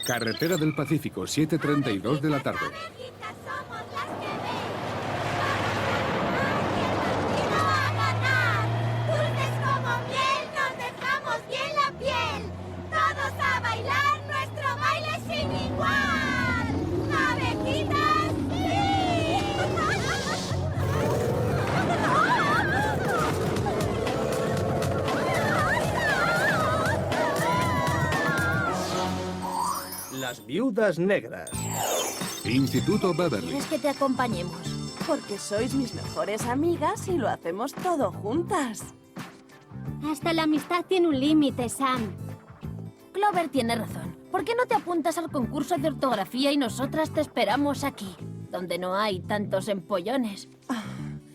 Carretera del Pacífico, 7:32 de la tarde. Las viudas negras. Instituto Beverly. ¿Quieres que te acompañemos? Porque sois mis mejores amigas y lo hacemos todo juntas. Hasta la amistad tiene un límite, Sam. Clover tiene razón. ¿Por qué no te apuntas al concurso de ortografía y nosotras te esperamos aquí, donde no hay tantos empollones?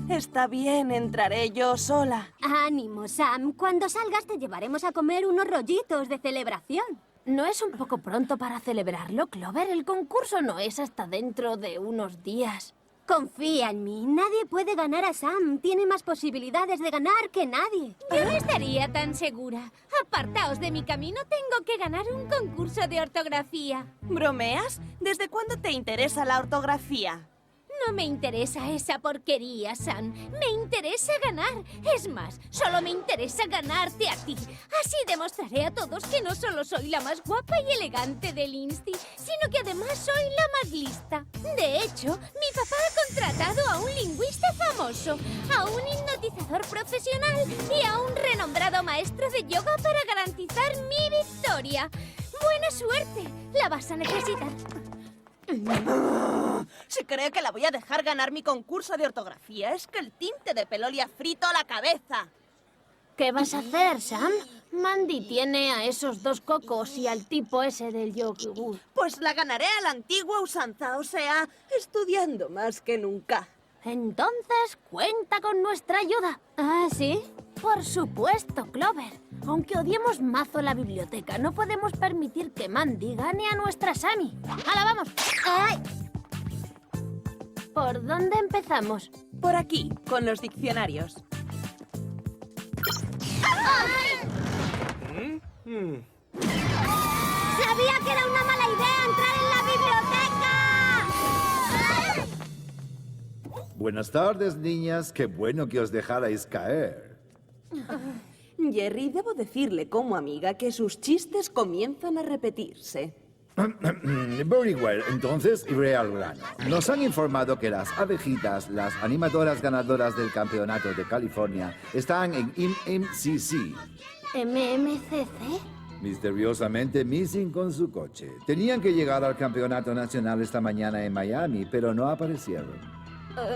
Está bien, entraré yo sola. Ánimo, Sam. Cuando salgas te llevaremos a comer unos rollitos de celebración. ¿No es un poco pronto para celebrarlo, Clover? El concurso no es hasta dentro de unos días. Confía en mí. Nadie puede ganar a Sam. Tiene más posibilidades de ganar que nadie. Yo no estaría tan segura. Apartaos de mi camino, tengo que ganar un concurso de ortografía. ¿Bromeas? ¿Desde cuándo te interesa la ortografía? No me interesa esa porquería, Sam. Me interesa ganar. Es más, solo me interesa ganarte a ti. Así demostraré a todos que no solo soy la más guapa y elegante del Insti, sino que además soy la más lista. De hecho, mi papá ha contratado a un lingüista famoso, a un hipnotizador profesional y a un renombrado maestro de yoga para garantizar mi victoria. ¡Buena suerte! La vas a necesitar. Si cree que la voy a dejar ganar mi concurso de ortografía, es que el tinte de pelo le ha frito la cabeza. ¿Qué vas a hacer, Sam? Mandy tiene a esos dos cocos y al tipo ese del yogur. Pues la ganaré a la antigua usanza, o sea, estudiando más que nunca. Entonces, cuenta con nuestra ayuda. ¿Ah, sí? Por supuesto, Clover. Aunque odiemos mazo la biblioteca, no podemos permitir que Mandy gane a nuestra Sammy. ¡Hala, vamos! ¡Ay! ¿Por dónde empezamos? Por aquí, con los diccionarios. ¡Sabía que era una mala idea entrar en la biblioteca! Buenas tardes, niñas. Qué bueno que os dejarais caer. Jerry, debo decirle como amiga que sus chistes comienzan a repetirse. Very well. Entonces iré al grano. Nos han informado que las abejitas, las animadoras ganadoras del campeonato de California, están en MMCC. ¿MMCC? Misteriosamente missing con su coche. Tenían que llegar al campeonato nacional esta mañana en Miami, pero no aparecieron.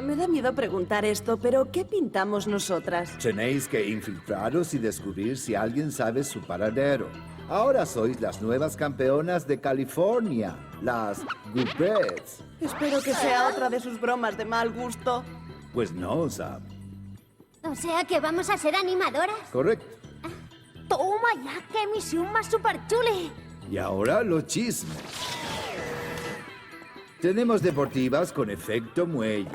Me da miedo preguntar esto, pero ¿qué pintamos nosotras? Tenéis que infiltraros y descubrir si alguien sabe su paradero. Ahora sois las nuevas campeonas de California, las Goopets. Espero que sea otra de sus bromas de mal gusto. Pues no, Sam. O sea que vamos a ser animadoras. Correcto. ¡Toma ya! ¡Qué misión más super chuli! Y ahora los chismes. Tenemos deportivas con efecto muelle.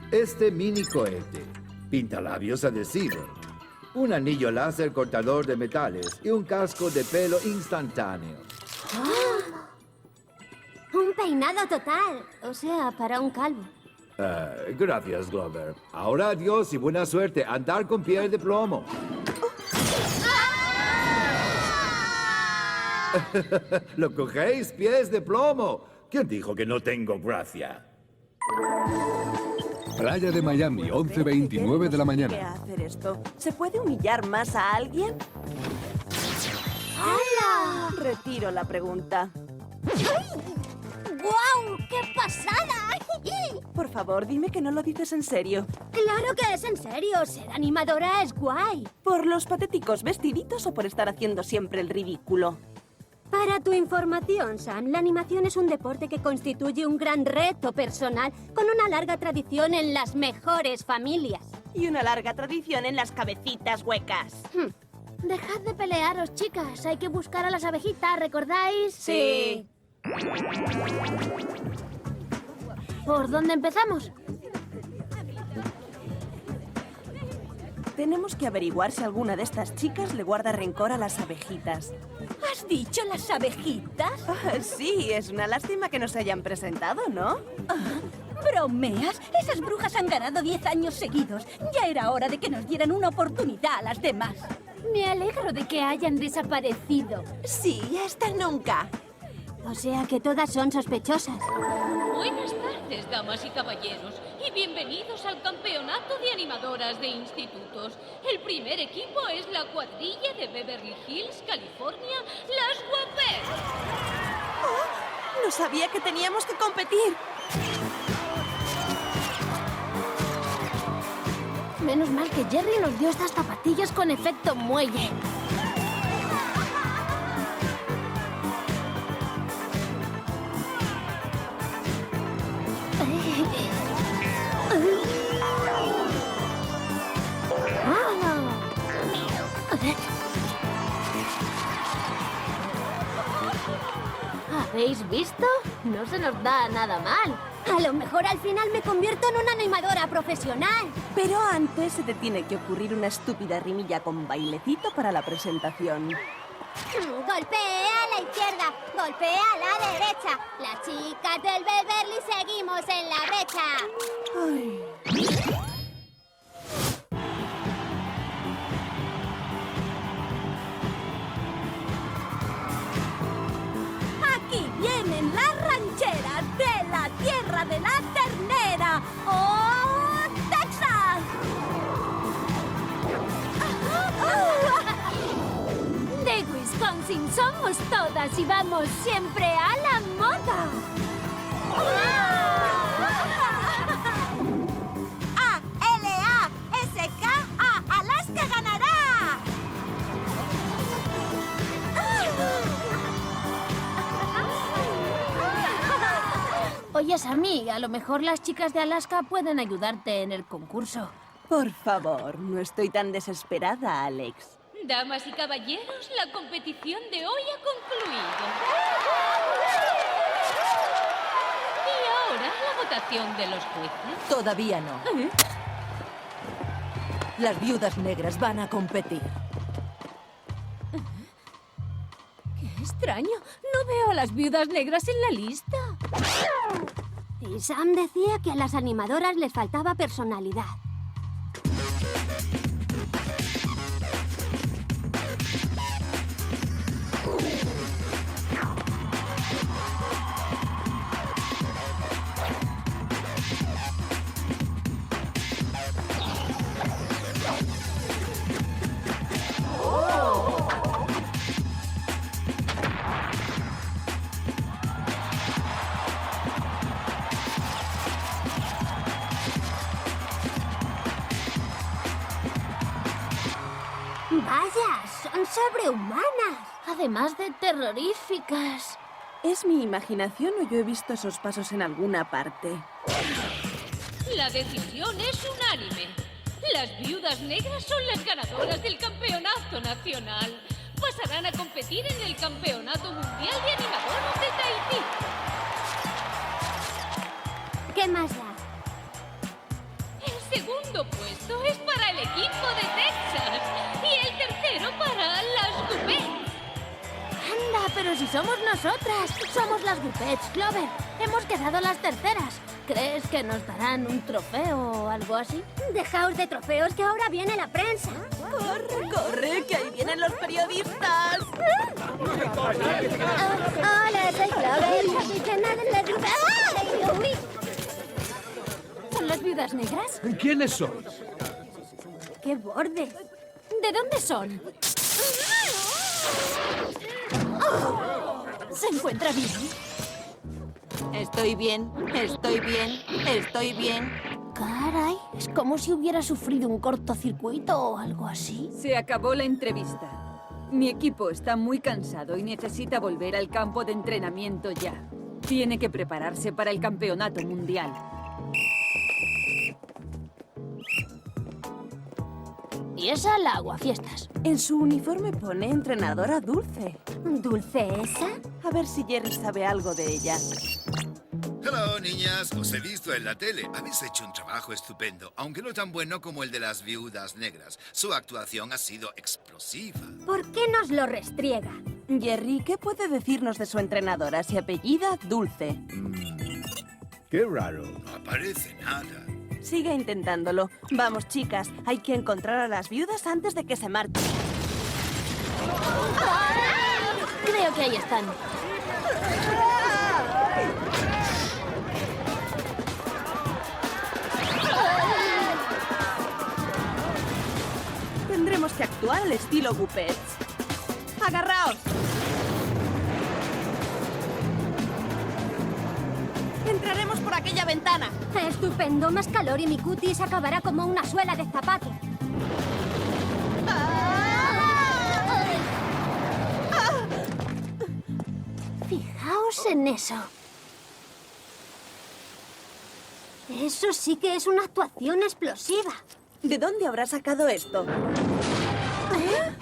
Este mini cohete, pintalabios adhesivo, un anillo láser cortador de metales y un casco de pelo instantáneo. Un peinado total. O sea, para un calvo. Gracias, Glover. Ahora adiós y buena suerte. Andar con piel de plomo. ¿Lo cogéis? ¡Pies de plomo! ¿Quién dijo que no tengo gracia? Playa de Miami, 11:29 de la ¿Qué mañana. hacer esto? ¿Se puede humillar más a alguien? ¡Hala! Retiro la pregunta. ¡Guau! ¡Qué pasada! Por favor, dime que no lo dices en serio. ¡Claro que es en serio! Ser animadora es guay. ¿Por los patéticos vestiditos o por estar haciendo siempre el ridículo? Para tu información, Sam, la animación es un deporte que constituye un gran reto personal con una larga tradición en las mejores familias. Y una larga tradición en las cabecitas huecas. Dejad de pelearos, chicas. Hay que buscar a las abejitas, ¿recordáis? Sí. ¿Por dónde empezamos? tenemos que averiguar si alguna de estas chicas le guarda rencor a las abejitas. ¿Has dicho las abejitas? Sí, es una lástima que no se hayan presentado, ¿no? ¿Bromeas? Esas brujas han ganado 10 años seguidos. Ya era hora de que nos dieran una oportunidad a las demás. Me alegro de que hayan desaparecido. Sí, hasta nunca. O sea que todas son sospechosas. Buenas tardes, damas y caballeros, y bienvenidos al campeonato de animadoras de institutos. El primer equipo es la cuadrilla de Beverly Hills, California, las Guapettes. ¡Oh! No sabía que teníamos que competir. Menos mal que Jerry nos dio estas zapatillas con efecto muelle. ¿Habéis visto? No se nos da nada mal. A lo mejor al final me convierto en una animadora profesional. Pero antes se te tiene que ocurrir una estúpida rimilla con bailecito para la presentación. Golpea a la izquierda, golpea a la derecha. Las chicas del Beverly seguimos en la brecha. Ay. Aquí vienen las rancheras de la tierra de la ternera. ¡Oh, Texas! De Wisconsin somos todas y vamos siempre a la moda. A-L-A-S-K-A, Alaska ganará. Oye, Sammy, a lo mejor las chicas de Alaska pueden ayudarte en el concurso. Por favor, no estoy tan desesperada, Alex. Damas y caballeros, la competición de hoy ha concluido. Y ahora la votación de los jueces. Todavía no. Las viudas negras van a competir. ¡Qué extraño! No veo a las viudas negras en la lista. Y Sam decía que a las animadoras les faltaba personalidad. Vaya, son sobrehumanas. Además de terroríficas. ¿Es mi imaginación o yo he visto esos pasos en alguna parte? La decisión es unánime. Las viudas negras son las ganadoras del campeonato nacional. Pasarán a competir en el campeonato mundial de animadoras de Tahití. ¿Qué más da? El segundo puesto es para el equipo de Texas y el tercero para las Gupettes. Anda, pero si somos nosotras. Somos las Gupettes, Clover. Hemos quedado las terceras. ¿Crees que nos darán un trofeo o algo así? Dejaos de trofeos que ahora viene la prensa. ¡Corre, corre! ¡Que ahí vienen los periodistas! Hola, soy Clover. Capitana de las Gupettes. ¡Ay, uy! ¿Son las viudas negras? ¿Quiénes sois? ¡Qué borde! ¿De dónde son? ¿Se encuentra bien? Estoy bien, estoy bien, estoy bien. Caray, es como si hubiera sufrido un cortocircuito o algo así. Se acabó la entrevista. Mi equipo está muy cansado y necesita volver al campo de entrenamiento ya. Tiene que prepararse para el campeonato mundial. Y esa la aguafiestas. En su uniforme pone entrenadora Dulce. ¿Dulce esa? A ver si Jerry sabe algo de ella. Hola, niñas. Os he visto en la tele. Habéis hecho un trabajo estupendo, aunque no tan bueno como el de las viudas negras. Su actuación ha sido explosiva. ¿Por qué nos lo restriega? Jerry, ¿qué puede decirnos de su entrenadora? Se apellida Dulce. Qué raro. No aparece nada. Sigue intentándolo. Vamos, chicas, hay que encontrar a las viudas antes de que se marchen. Creo que ahí están. Tendremos que actuar al estilo Guppets. ¡Agarraos! Entraremos por aquella ventana. Estupendo, más calor y mi cutis acabará como una suela de zapato. Fijaos en eso. Eso sí que es una actuación explosiva. ¿De dónde habrá sacado esto?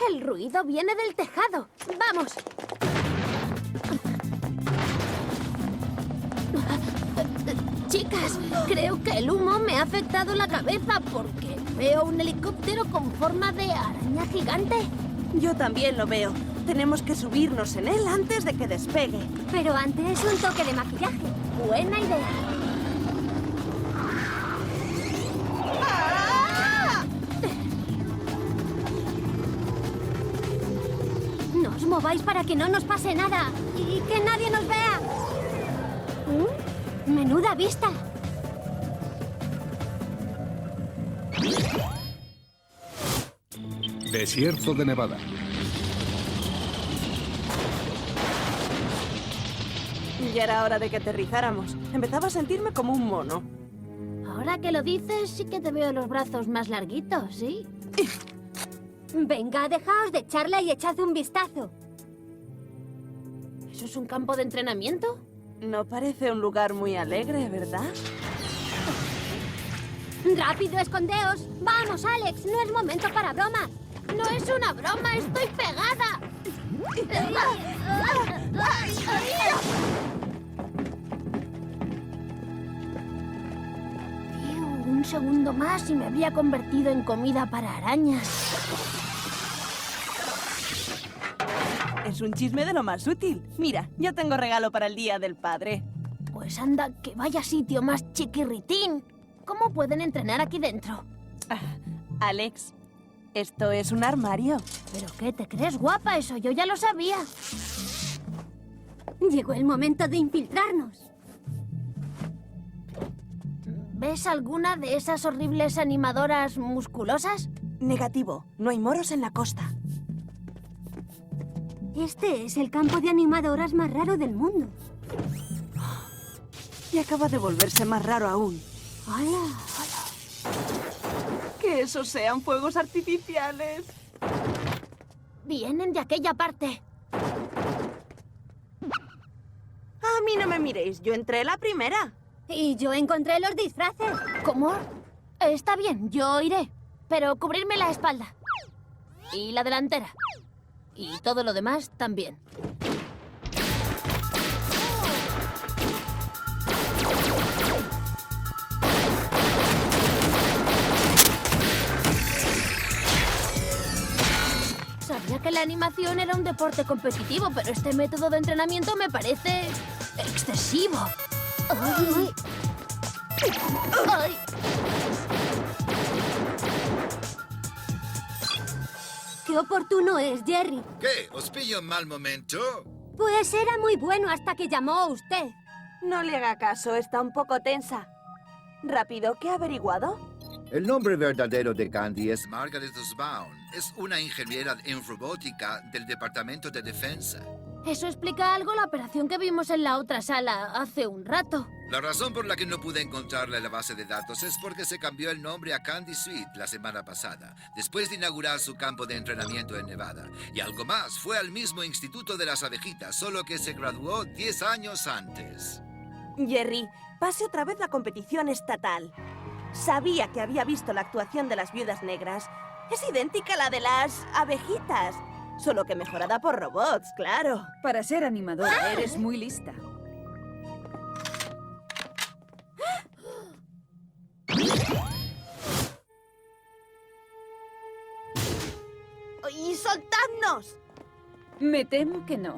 El ruido viene del tejado. ¡Vamos! Chicas, creo que el humo me ha afectado la cabeza porque veo un helicóptero con forma de araña gigante. Yo también lo veo. Tenemos que subirnos en él antes de que despegue. Pero antes un toque de maquillaje. Buena idea. No os mováis para que no nos pase nada y que nadie nos vea. ¡Menuda vista! Desierto de Nevada. Ya era hora de que aterrizáramos. Empezaba a sentirme como un mono. Ahora que lo dices, sí que te veo los brazos más larguitos, ¿sí? Venga, dejaos de charla y echad un vistazo. ¿Eso es un campo de entrenamiento? No parece un lugar muy alegre, ¿verdad? ¡Rápido, escondeos! ¡Vamos, Alex! No es momento para bromas. ¡No es una broma! ¡Estoy pegada! Un segundo más y me había convertido en comida para arañas. Es un chisme de lo más útil. Mira, yo tengo regalo para el Día del Padre. Pues anda, que vaya sitio más chiquirritín. ¿Cómo pueden entrenar aquí dentro? Alex, esto es un armario. ¿Pero qué te crees, guapa? Eso yo ya lo sabía. Llegó el momento de infiltrarnos. ¿Ves alguna de esas horribles animadoras musculosas? Negativo. No hay moros en la costa. Este es el campo de animadoras más raro del mundo. Y acaba de volverse más raro aún. ¡Hola! Que esos sean fuegos artificiales. Vienen de aquella parte. A mí no me miréis. Yo entré la primera. Y yo encontré los disfraces. ¿Cómo? Está bien, yo iré. Pero cubrirme la espalda. Y la delantera. Y todo lo demás también. Sabía que la animación era un deporte competitivo, pero este método de entrenamiento me parece excesivo. ¡Ay! ¡Ay! ¡Qué oportuno es, Jerry! ¿Qué? ¿Os pillo en mal momento? Pues era muy bueno hasta que llamó usted. No le haga caso, está un poco tensa. Rápido, ¿qué ha averiguado? El nombre verdadero de Candy es Margaret Osbaum. Es una ingeniera en robótica del Departamento de Defensa. Eso explica algo la operación que vimos en la otra sala hace un rato. La razón por la que no pude encontrarla en la base de datos es porque se cambió el nombre a Candy Sweet la semana pasada, después de inaugurar su campo de entrenamiento en Nevada. Y algo más, fue al mismo Instituto de las Abejitas, solo que se graduó 10 años antes. Jerry, pase otra vez la competición estatal. Sabía que había visto la actuación de las viudas negras. Es idéntica a la de las abejitas, solo que mejorada por robots, claro. Para ser animadora, eres muy lista. soltadnos! Me temo que no.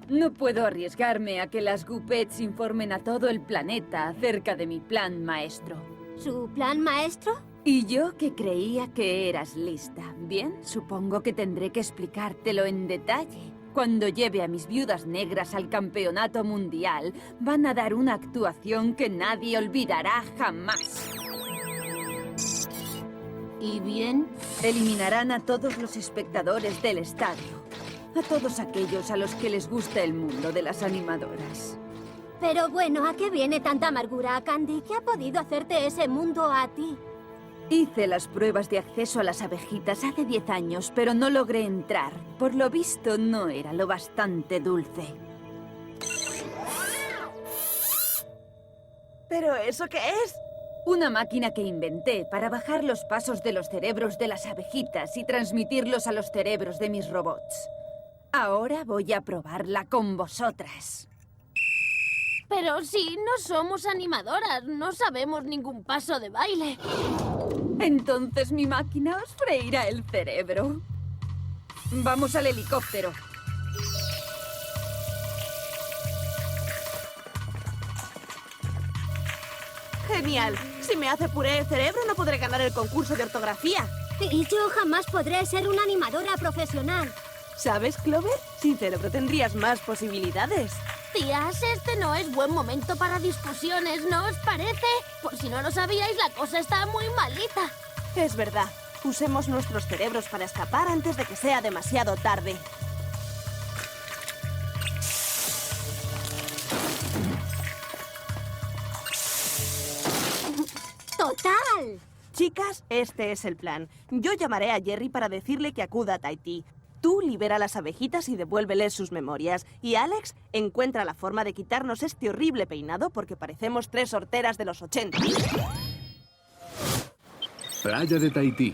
No puedo arriesgarme a que las Gupets informen a todo el planeta acerca de mi plan maestro. ¿Su plan maestro? Y yo que creía que eras lista. Bien, supongo que tendré que explicártelo en detalle. Cuando lleve a mis viudas negras al campeonato mundial, van a dar una actuación que nadie olvidará jamás. ¿Y bien? Eliminarán a todos los espectadores del estadio. A todos aquellos a los que les gusta el mundo de las animadoras. Pero bueno, ¿a qué viene tanta amargura, Candy? ¿Qué ha podido hacerte ese mundo a ti? Hice las pruebas de acceso a las abejitas hace 10 años, pero no logré entrar. Por lo visto, no era lo bastante dulce. ¿Pero eso qué es? Una máquina que inventé para bajar los pasos de los cerebros de las abejitas y transmitirlos a los cerebros de mis robots. Ahora voy a probarla con vosotras. Pero si no somos animadoras, no sabemos ningún paso de baile. Entonces mi máquina os freirá el cerebro. Vamos al helicóptero. ¡Genial! Si me hace puré el cerebro, no podré ganar el concurso de ortografía. Y yo jamás podré ser una animadora profesional. ¿Sabes, Clover? Sin cerebro tendrías más posibilidades. Tías, este no es buen momento para discusiones, ¿no os parece? Por si no lo sabíais, la cosa está muy malita. Es verdad. Usemos nuestros cerebros para escapar antes de que sea demasiado tarde. ¡Total! Chicas, este es el plan. Yo llamaré a Jerry para decirle que acuda a Tahití. Tú libera a las abejitas y devuélveles sus memorias. Y Alex encuentra la forma de quitarnos este horrible peinado porque parecemos 3 horteras de los 80. Playa de Tahití.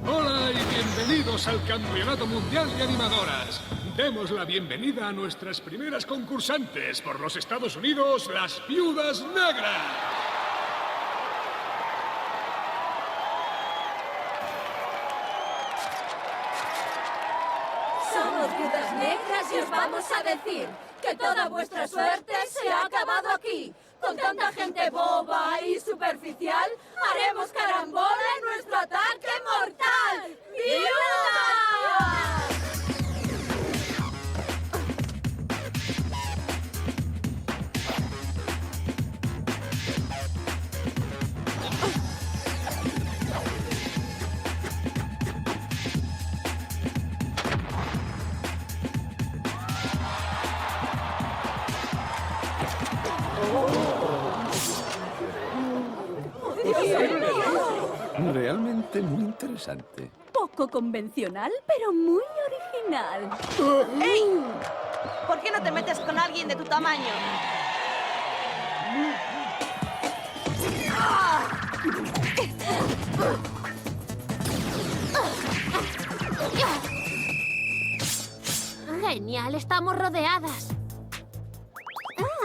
Hola y bienvenidos al Campeonato Mundial de Animadoras. Demos la bienvenida a nuestras primeras concursantes por los Estados Unidos, las Viudas Negras. Somos Viudas Negras y os vamos a decir que toda vuestra suerte se ha acabado aquí. Con tanta gente boba y superficial, haremos carambola en nuestro ataque mortal. ¡Viudas! Realmente muy interesante. Poco convencional, pero muy original. ¡Ey! ¿Por qué no te metes con alguien de tu tamaño? Genial, estamos rodeadas.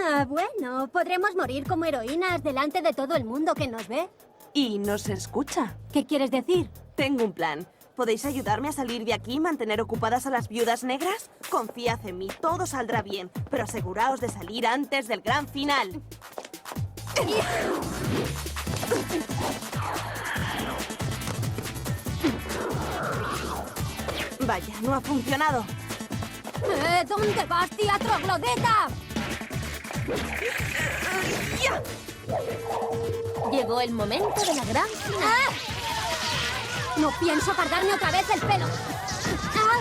Ah, bueno, podremos morir como heroínas delante de todo el mundo que nos ve. Y nos escucha. ¿Qué quieres decir? Tengo un plan. ¿Podéis ayudarme a salir de aquí y mantener ocupadas a las viudas negras? Confiad en mí, todo saldrá bien, pero aseguraos de salir antes del gran final. Vaya, no ha funcionado. ¿Dónde vas, tía troglodeta? ¡Ya! Llegó el momento de la gran final. ¡Ah! No pienso cargarme otra vez el pelo. ¡Ah!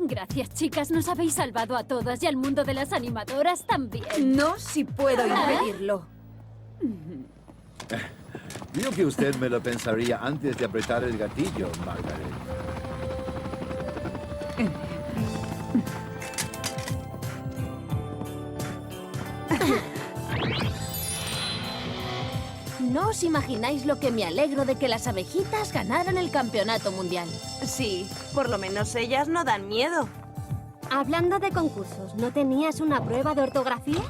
Gracias, chicas. Nos habéis salvado a todas y al mundo de las animadoras también. No, si puedo impedirlo. Digo que usted me lo pensaría antes de apretar el gatillo, Margaret. No os imagináis lo que me alegro de que las abejitas ganaran el campeonato mundial. Sí, por lo menos ellas no dan miedo. Hablando de concursos, ¿no tenías una prueba de ortografía?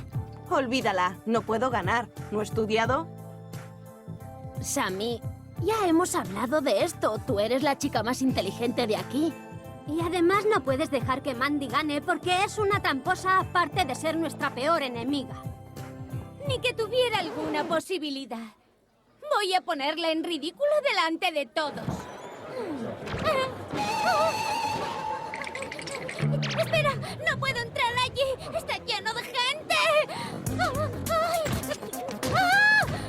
Olvídala, no puedo ganar. ¿No he estudiado? Sammy, ya hemos hablado de esto. Tú eres la chica más inteligente de aquí. Y además no puedes dejar que Mandy gane porque es una tramposa aparte de ser nuestra peor enemiga. Ni que tuviera alguna posibilidad. Voy a ponerla en ridículo delante de todos. ¡Espera! ¡No puedo entrar allí! ¡Está lleno de gente!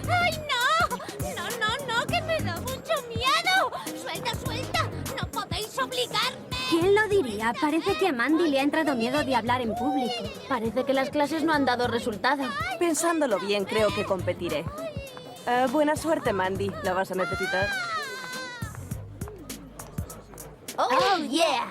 ¡Ay, no! ¡No, no, no! ¡Que me da mucho miedo! ¡Suelta, suelta! ¡No podéis obligarme! ¿Quién lo diría? Parece que a Mandy le ha entrado miedo de hablar en público. Parece que las clases no han dado resultado. Pensándolo bien, creo que competiré. Buena suerte, Mandy. La vas a necesitar. ¡Oh, yeah!